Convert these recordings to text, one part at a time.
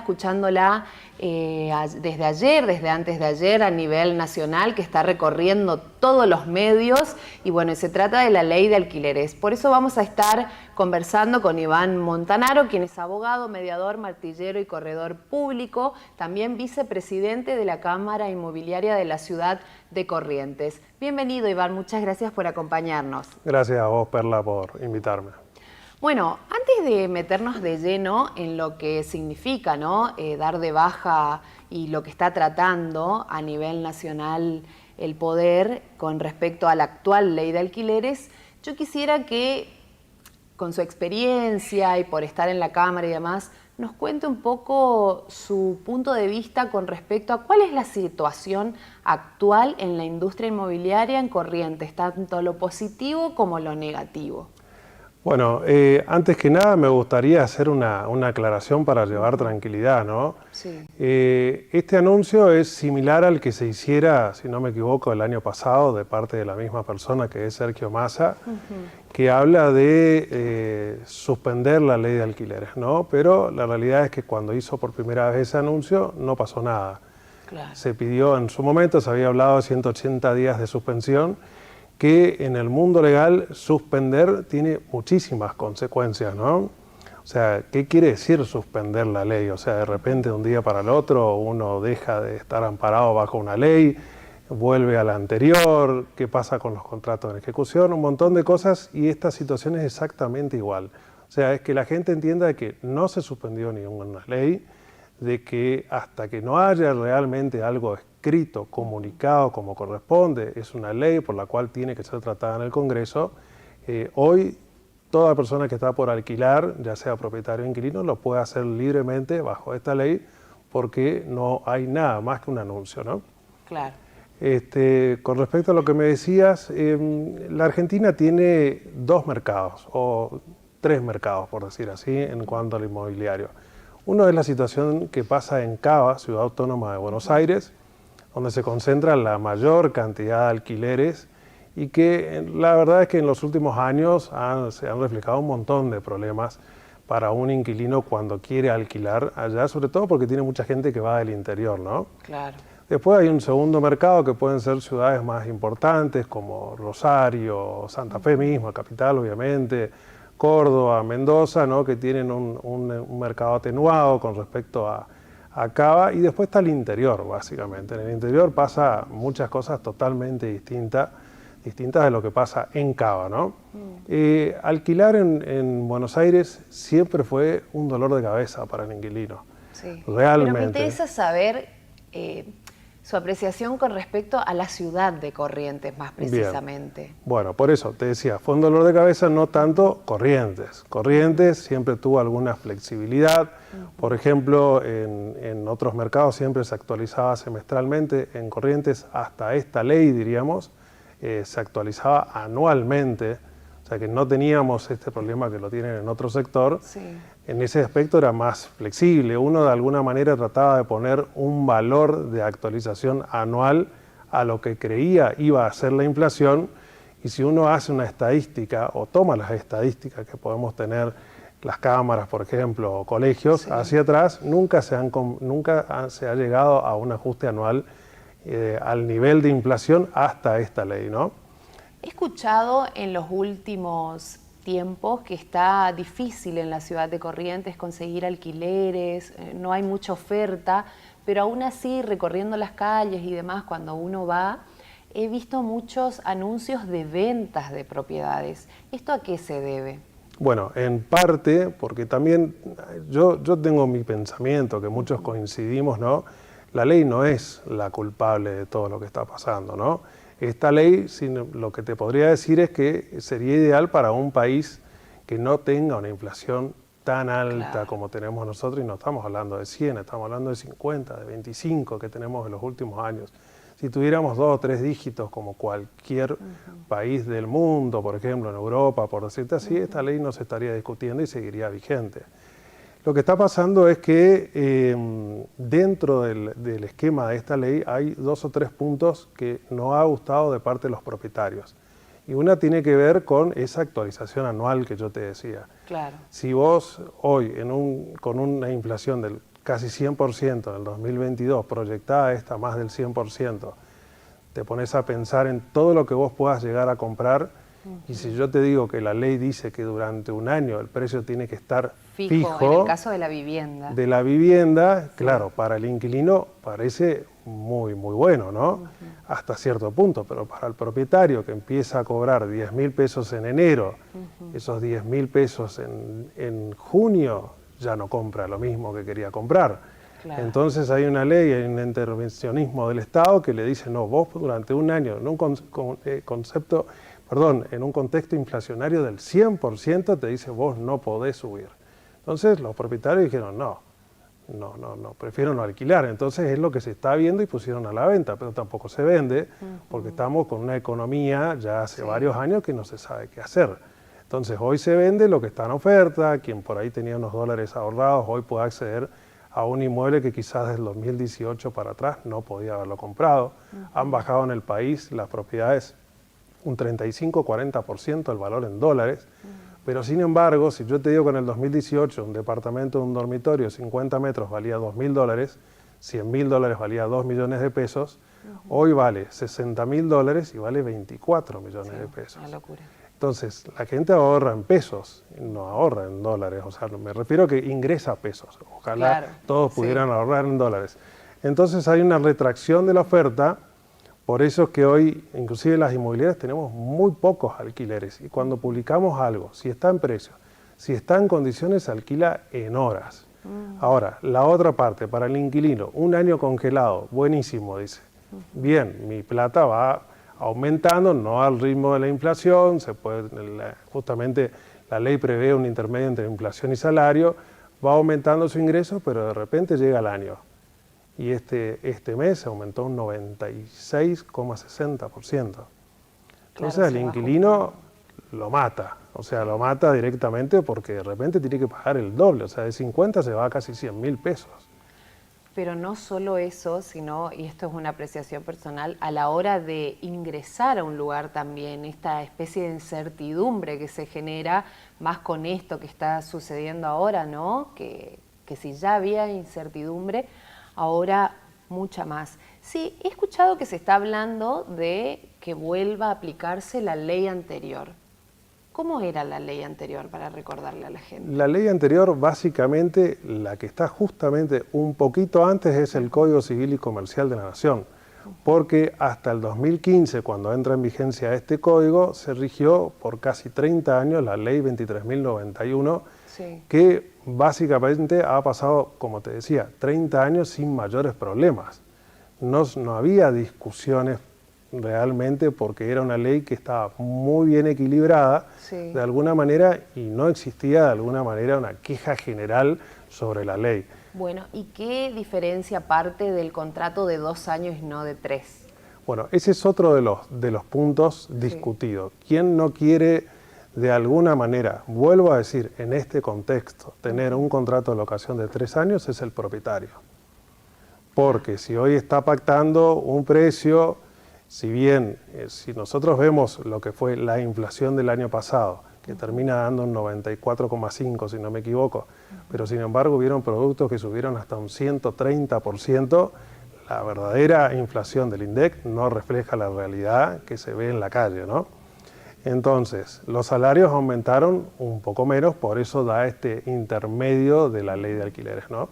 escuchándola desde ayer, desde antes de ayer, a nivel nacional, que está recorriendo todos los medios. Y bueno, se trata de la ley de alquileres. Por eso vamos a estar conversando con Iván Montanaro, quien es abogado, mediador, martillero y corredor público, también vicepresidente de la Cámara Inmobiliaria de la ciudad de Corrientes. Bienvenido, Iván, muchas gracias por acompañarnos. Gracias a vos, Perla, por invitarme. Bueno, antes de meternos de lleno en lo que significa, ¿no? Dar de baja y lo que está tratando a nivel nacional el poder con respecto a la actual ley de alquileres, yo quisiera que, con su experiencia y por estar en la Cámara y demás, nos cuente un poco su punto de vista con respecto a cuál es la situación actual en la industria inmobiliaria en Corrientes, tanto lo positivo como lo negativo. Bueno, antes que nada me gustaría hacer una aclaración para llevar tranquilidad, ¿no? Sí. Este anuncio es similar al que se hiciera, si no me equivoco, el año pasado de parte de la misma persona que es Sergio Massa, que habla de suspender la ley de alquileres, ¿no? Pero la realidad es que cuando hizo por primera vez ese anuncio no pasó nada. Claro. Se pidió en su momento, se había hablado de 180 días de suspensión, que en el mundo legal suspender tiene muchísimas consecuencias, ¿no? O sea, ¿qué quiere decir suspender la ley? O sea, de repente de un día para el otro uno deja de estar amparado bajo una ley, vuelve a la anterior, ¿qué pasa con los contratos en ejecución? Un montón de cosas, y esta situación es exactamente igual. O sea, es que la gente entienda que no se suspendió ninguna ley, de que hasta que no haya realmente algo escrito, comunicado como corresponde, es una ley por la cual tiene que ser tratada en el Congreso, hoy toda persona que está por alquilar, ya sea propietario o inquilino, lo puede hacer libremente bajo esta ley, porque no hay nada más que un anuncio, ¿no? Claro. Con respecto a lo que me decías, la Argentina tiene dos mercados, o tres mercados, por decir así, en cuanto al inmobiliario. Uno es la situación que pasa en Cava, Ciudad Autónoma de Buenos Aires, donde se concentra la mayor cantidad de alquileres y que la verdad es que en los últimos años se han reflejado un montón de problemas para un inquilino cuando quiere alquilar allá, sobre todo porque tiene mucha gente que va del interior, ¿no? Claro. Después hay un segundo mercado que pueden ser ciudades más importantes como Rosario, Santa Fe misma, capital obviamente, Córdoba, Mendoza, ¿no? Que tienen un mercado atenuado con respecto a Cava, y después está el interior, básicamente. En el interior pasa muchas cosas totalmente distintas de lo que pasa en Cava, ¿no? Alquilar en Buenos Aires siempre fue un dolor de cabeza para el inquilino. Sí. Realmente. Pero me interesa saber su apreciación con respecto a la ciudad de Corrientes, más precisamente. Bien. Bueno, por eso te decía, fue un dolor de cabeza, no tanto Corrientes. Corrientes siempre tuvo alguna flexibilidad. Por ejemplo, en otros mercados siempre se actualizaba semestralmente. En Corrientes, hasta esta ley, diríamos, se actualizaba anualmente. O sea que no teníamos este problema que lo tienen en otro sector. Sí. En ese aspecto era más flexible. Uno de alguna manera trataba de poner un valor de actualización anual a lo que creía iba a ser la inflación, y si uno hace una estadística o toma las estadísticas que podemos tener las cámaras, por ejemplo, o colegios, sí, hacia atrás, nunca se ha llegado a un ajuste anual al nivel de inflación hasta esta ley, ¿no? He escuchado en los últimos tiempos que está difícil en la ciudad de Corrientes conseguir alquileres, no hay mucha oferta, pero aún así, recorriendo las calles y demás, cuando uno va, he visto muchos anuncios de ventas de propiedades. ¿Esto a qué se debe? Bueno, en parte, porque también yo tengo mi pensamiento, que muchos coincidimos, ¿no? La ley no es la culpable de todo lo que está pasando, ¿no? Esta ley, lo que te podría decir es que sería ideal para un país que no tenga una inflación tan alta, claro, como tenemos nosotros, y no estamos hablando de 100, estamos hablando de 50, de 25 que tenemos en los últimos años. Si tuviéramos 2 o 3 dígitos como cualquier país del mundo, por ejemplo en Europa, por decirte así, esta ley no se estaría discutiendo y seguiría vigente. Lo que está pasando es que dentro del esquema de esta ley hay 2 o 3 puntos que no ha gustado de parte de los propietarios. Y una tiene que ver con esa actualización anual que yo te decía. Claro. Si vos hoy, con una inflación del casi 100% en el 2022, proyectada esta más del 100%, te pones a pensar en todo lo que vos puedas llegar a comprar, y si yo te digo que la ley dice que durante un año el precio tiene que estar fijo en el caso de la vivienda. De la vivienda, sí. Claro, para el inquilino parece muy bueno, ¿no? Hasta cierto punto, pero para el propietario que empieza a cobrar 10.000 pesos en enero, esos 10.000 pesos en junio, ya no compra lo mismo que quería comprar. Claro. Entonces hay una ley, hay un intervencionismo del Estado que le dice, no, vos durante un año, en un en un contexto inflacionario del 100%, te dice, vos no podés subir. Entonces los propietarios dijeron, no, prefiero no alquilar. Entonces es lo que se está viendo y pusieron a la venta, pero tampoco se vende porque estamos con una economía ya hace varios años que no se sabe qué hacer. Entonces hoy se vende lo que está en oferta, quien por ahí tenía unos dólares ahorrados hoy puede acceder a un inmueble que quizás desde el 2018 para atrás no podía haberlo comprado. Han bajado en el país las propiedades un 35-40% el valor en dólares. Pero sin embargo, si yo te digo que en el 2018 un departamento de un dormitorio 50 metros valía $2.000, $100.000 valía 2 millones de pesos, hoy vale $60.000 y vale 24 millones de pesos. Una locura. Entonces, la gente ahorra en pesos, no ahorra en dólares, o sea, me refiero a que ingresa pesos. Ojalá todos pudieran ahorrar en dólares. Entonces hay una retracción de la oferta. Por eso es que hoy, inclusive las inmobiliarias, tenemos muy pocos alquileres. Y cuando publicamos algo, si está en precio, si está en condiciones, se alquila en horas. Ahora, la otra parte, para el inquilino, un año congelado, buenísimo, dice. Bien, mi plata va aumentando, no al ritmo de la inflación, justamente la ley prevé un intermedio entre inflación y salario, va aumentando su ingreso, pero de repente llega el año. Y este mes aumentó un 96,60%. Entonces el inquilino lo mata, o sea, lo mata directamente porque de repente tiene que pagar el doble, o sea, de 50 se va a casi 100.000 pesos. Pero no solo eso, sino, y esto es una apreciación personal, a la hora de ingresar a un lugar también, esta especie de incertidumbre que se genera, más con esto que está sucediendo ahora, ¿no? Que si ya había incertidumbre, ahora mucha más. Sí, he escuchado que se está hablando de que vuelva a aplicarse la ley anterior. ¿Cómo era la ley anterior, para recordarle a la gente? La ley anterior, básicamente, la que está justamente un poquito antes, es el Código Civil y Comercial de la Nación. Porque hasta el 2015, cuando entra en vigencia este código, se rigió por casi 30 años la ley 23.091, que básicamente ha pasado, como te decía, 30 años sin mayores problemas. No había discusiones realmente porque era una ley que estaba muy bien equilibrada de alguna manera y no existía de alguna manera una queja general sobre la ley. Bueno, ¿y qué diferencia parte del contrato de 2 años y no de 3? Bueno, ese es otro de los puntos discutidos. ¿Quién no quiere de alguna manera, vuelvo a decir, en este contexto, tener un contrato de locación de 3 años? Es el propietario. Porque si hoy está pactando un precio, si bien, si nosotros vemos lo que fue la inflación del año pasado, que termina dando un 94,5 si no me equivoco, pero sin embargo hubieron productos que subieron hasta un 130%, la verdadera inflación del INDEC no refleja la realidad que se ve en la calle, ¿no? Entonces, los salarios aumentaron un poco menos, por eso da este intermedio de la ley de alquileres, ¿no?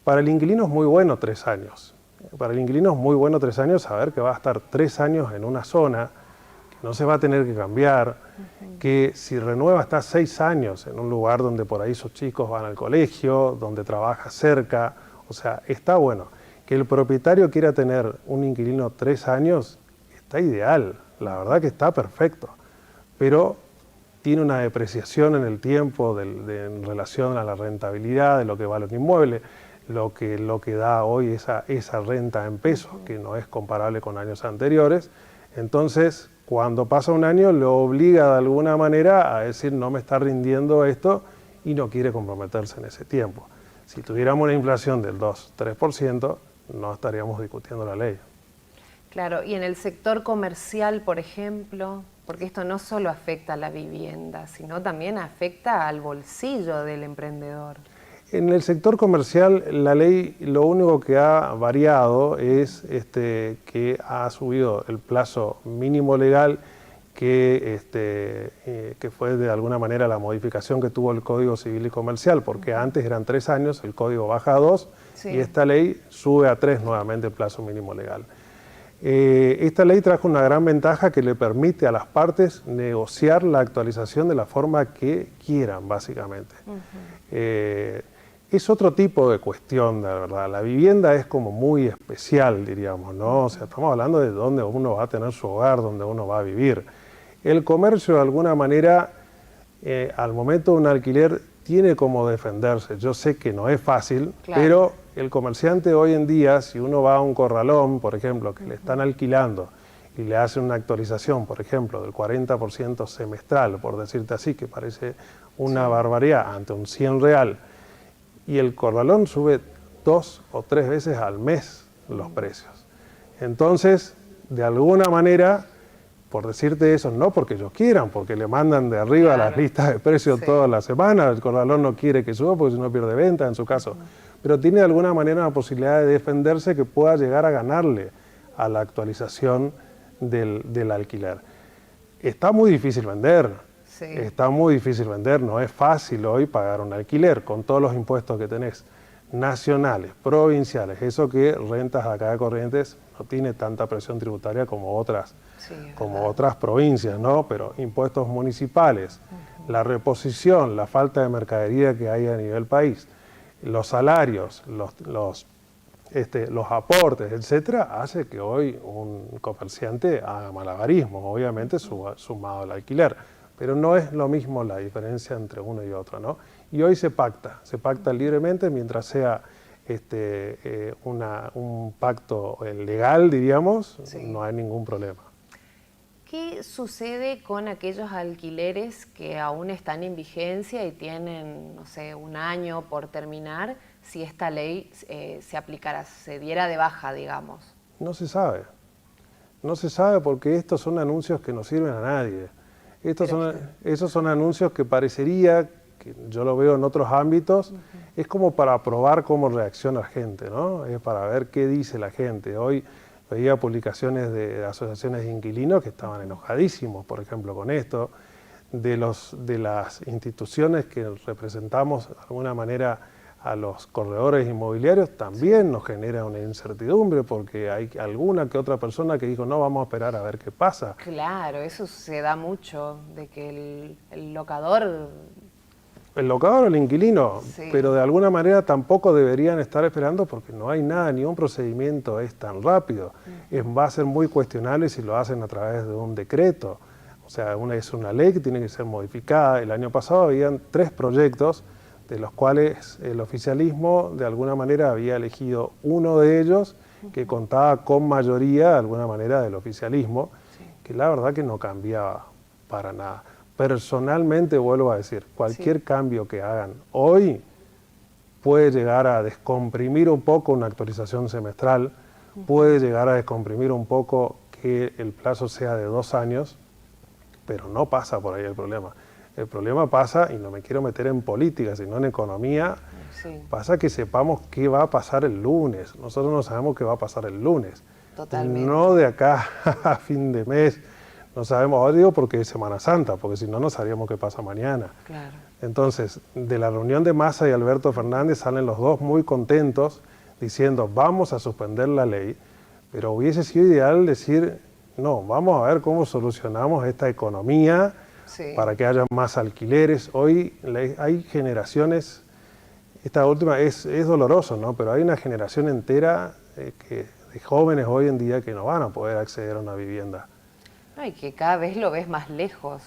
Para el inquilino es muy bueno 3 años. Para el inquilino es muy bueno 3 años saber que va a estar 3 años en una zona, que no se va a tener que cambiar, que si renueva está 6 años en un lugar donde por ahí sus chicos van al colegio, donde trabaja cerca, o sea, está bueno. Que el propietario quiera tener un inquilino 3 años, está ideal, la verdad que está perfecto, pero tiene una depreciación en el tiempo en relación a la rentabilidad de lo que vale un inmueble, lo que da hoy esa renta en pesos, que no es comparable con años anteriores. Entonces, cuando pasa un año, lo obliga de alguna manera a decir, no me está rindiendo esto, y no quiere comprometerse en ese tiempo. Si tuviéramos una inflación del 2-3%, no estaríamos discutiendo la ley. Claro, y en el sector comercial, por ejemplo, porque esto no solo afecta a la vivienda, sino también afecta al bolsillo del emprendedor. En el sector comercial, la ley lo único que ha variado es que ha subido el plazo mínimo legal, que fue de alguna manera la modificación que tuvo el Código Civil y Comercial, porque antes eran 3 años, el Código baja a 2, Sí. y esta ley sube a 3 nuevamente el plazo mínimo legal. Esta ley trajo una gran ventaja que le permite a las partes negociar la actualización de la forma que quieran, básicamente. Es otro tipo de cuestión, de verdad. La vivienda es como muy especial, diríamos, ¿no? O sea, estamos hablando de dónde uno va a tener su hogar, dónde uno va a vivir. El comercio, de alguna manera, al momento de un alquiler, tiene como defenderse. Yo sé que no es fácil, Claro. pero el comerciante hoy en día, si uno va a un corralón, por ejemplo, que le están alquilando y le hacen una actualización, por ejemplo, del 40% semestral, por decirte así, que parece una barbaridad ante un 100 real, y el corralón sube 2 o 3 veces al mes los precios. Entonces, de alguna manera, por decirte eso, no porque ellos quieran, porque le mandan de arriba Claro. las listas de precios Sí. toda la semana, el corralón no quiere que suba porque si no pierde venta en su caso, pero tiene de alguna manera una posibilidad de defenderse que pueda llegar a ganarle a la actualización del alquiler. Está muy difícil vender. Sí. Está muy difícil vender, no es fácil hoy pagar un alquiler con todos los impuestos que tenés, nacionales, provinciales, eso que rentas acá de Corrientes no tiene tanta presión tributaria como otras, Sí, es como verdad. otras provincias, ¿no? Pero impuestos municipales, la reposición, la falta de mercadería que hay a nivel país, los salarios, los aportes, etcétera, hace que hoy un comerciante haga malabarismo, obviamente sumado al alquiler. Pero no es lo mismo la diferencia entre uno y otro, ¿no? Y hoy se pacta libremente mientras sea un pacto legal, diríamos, Sí. no hay ningún problema. ¿Qué sucede con aquellos alquileres que aún están en vigencia y tienen, no sé, un año por terminar, si esta ley se aplicara, se diera de baja, digamos? No se sabe. No se sabe porque estos son anuncios que no sirven a nadie. Esos son anuncios que parecería, que yo lo veo en otros ámbitos, es como para probar cómo reacciona la gente, ¿no? Es para ver qué dice la gente. Hoy veía publicaciones de asociaciones de inquilinos que estaban enojadísimos, por ejemplo, con esto, de las instituciones que representamos de alguna manera a los corredores inmobiliarios, también nos genera una incertidumbre porque hay alguna que otra persona que dijo, no, vamos a esperar a ver qué pasa. Claro, eso se da mucho, de que el locador... El locador o el inquilino, Sí. pero de alguna manera tampoco deberían estar esperando porque no hay nada, ni un procedimiento es tan rápido. Va a ser muy cuestionable si lo hacen a través de un decreto. O sea, es una ley que tiene que ser modificada. El año pasado habían 3 proyectos de los cuales el oficialismo de alguna manera había elegido uno de ellos que contaba con mayoría de alguna manera del oficialismo, que la verdad que no cambiaba para nada. Personalmente, vuelvo a decir, cualquier cambio que hagan hoy puede llegar a descomprimir un poco una actualización semestral, puede llegar a descomprimir un poco que el plazo sea de 2 años, pero no pasa por ahí el problema. El problema pasa, y no me quiero meter en política, sino en economía, Sí, pasa que sepamos qué va a pasar el lunes. Nosotros no sabemos qué va a pasar el lunes. totalmente. No de acá a fin de mes. No sabemos, ahora digo porque es Semana Santa, porque si no, no sabríamos qué pasa mañana. Claro. Entonces, de la reunión de Massa y Alberto Fernández salen los dos muy contentos diciendo vamos a suspender la ley, pero hubiese sido ideal decir no, vamos a ver cómo solucionamos esta economía para que haya más alquileres. Hoy hay generaciones, esta última es doloroso, ¿no? Pero hay una generación entera de jóvenes hoy en día que no van a poder acceder a una vivienda. No, y que cada vez lo ves más lejos.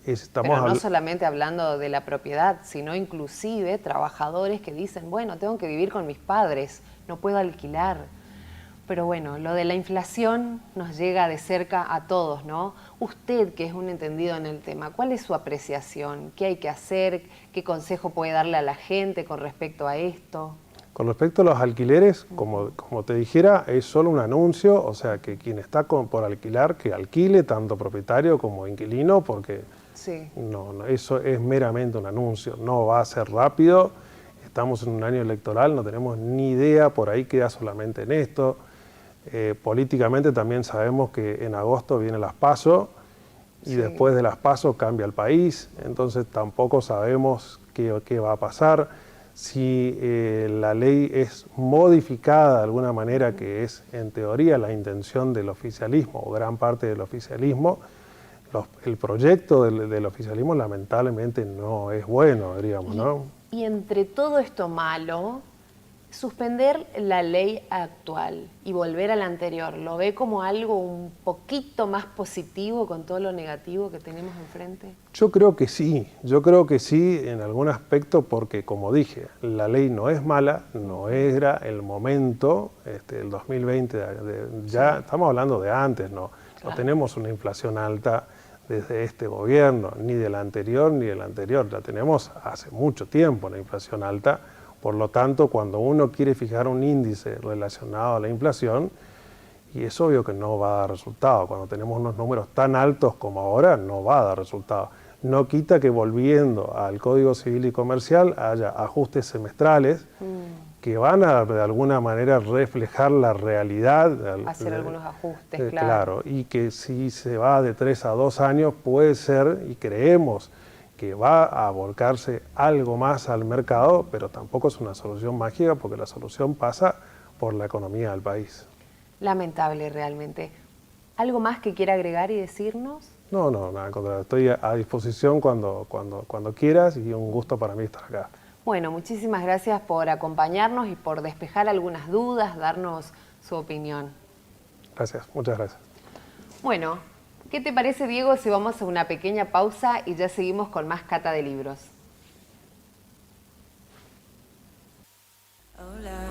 Estamos Pero no solamente hablando de la propiedad, sino inclusive trabajadores que dicen, bueno, tengo que vivir con mis padres, no puedo alquilar. Pero bueno, lo de la inflación nos llega de cerca a todos, ¿no? Usted, que es un entendido en el tema, ¿cuál es su apreciación? ¿Qué hay que hacer? ¿Qué consejo puede darle a la gente con respecto a esto? Con respecto a los alquileres, como te dijera, es solo un anuncio, o sea que quien está por alquilar, que alquile, tanto propietario como inquilino, porque eso es meramente un anuncio, no va a ser rápido, estamos en un año electoral, no tenemos ni idea, por ahí queda solamente en esto. Políticamente también sabemos que en agosto vienen las PASO y después de las PASO cambia el país, entonces tampoco sabemos qué va a pasar. Si la ley es modificada de alguna manera, que es en teoría la intención del oficialismo o gran parte del oficialismo, el proyecto del oficialismo lamentablemente no es bueno, diríamos, ¿no? Y entre todo esto malo, suspender la ley actual y volver a la anterior, ¿lo ve como algo un poquito más positivo con todo lo negativo que tenemos enfrente? Yo creo que sí en algún aspecto porque, como dije, la ley no es mala, no era el momento, el 2020, ya estamos hablando de antes, no tenemos una inflación alta desde este gobierno, ni del anterior ni del anterior, ya tenemos hace mucho tiempo una inflación alta. Por lo tanto, cuando uno quiere fijar un índice relacionado a la inflación, y es obvio que no va a dar resultado, cuando tenemos unos números tan altos como ahora, no va a dar resultado. No quita que volviendo al Código Civil y Comercial haya ajustes semestrales que van a de alguna manera reflejar la realidad. Hacer algunos ajustes, claro. Y que si se va de 3 a 2 años puede ser, y creemos, que va a volcarse algo más al mercado, pero tampoco es una solución mágica porque la solución pasa por la economía del país. Lamentable realmente. ¿Algo más que quiera agregar y decirnos? No, nada, estoy a disposición cuando quieras y un gusto para mí estar acá. Bueno, muchísimas gracias por acompañarnos y por despejar algunas dudas, darnos su opinión. Gracias, muchas gracias. Bueno, ¿qué te parece, Diego, si vamos a una pequeña pausa y ya seguimos con más cata de libros? Hola.